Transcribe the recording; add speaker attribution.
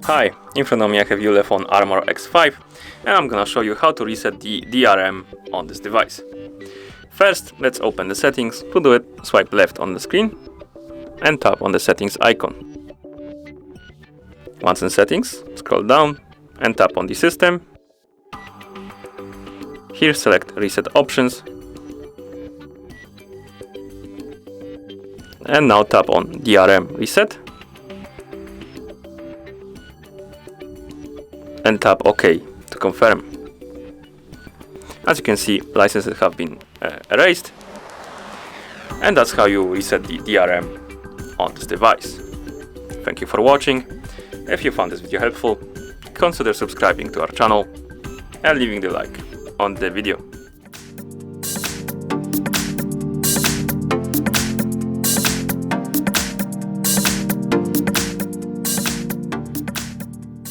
Speaker 1: Hi, in front of me I have ULEFONE Armor X5 and I'm gonna show you how to reset the DRM on this device. First, let's open the settings. To do it, swipe left on the screen and tap on the settings icon. Once in settings, scroll down and tap on the system. Here select reset options and now tap on DRM reset and tap OK to confirm. As you can see, licenses have been erased, and that's how you reset the DRM on this device. Thank you for watching. If you found this video helpful, consider subscribing to our channel and leaving the like on the video.